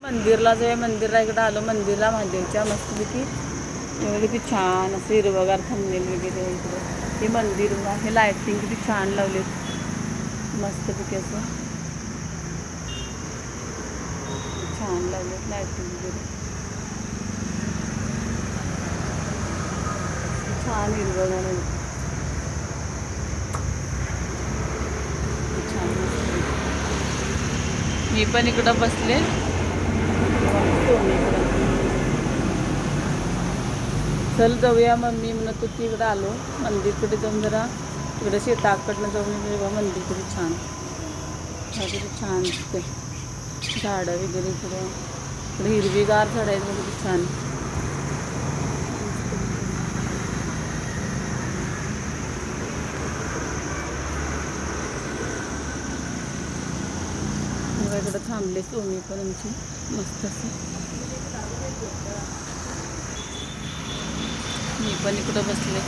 मंदिरला जाऊया. मंदिरला इकडं आलो मंदिरला महादेवच्या मस्तपैकी किती छान असं हिरवगार थांबलेलं वगैरे इकडं. हे मंदिर हे लायटिंग किती छान लावलेत मस्तपैकी असं छान लावलेत लायटिंग वगैरे. छान हिरवगार आहे छान. मी पण इकडं बसले. चल जाऊया मम्मी म्हणत होती. इकडं आलो मंदिरकडे जाऊन जरा इकडे शेताकडनं जाऊन जेव्हा मंदिर किती छान किती छान दिसते. झाडं वगैरे इकडे हिरवीगार झाडं आहेत किती छान. इकडं थांबले सोमी पण आमची मस्त असं. मी पण इकडं बसले.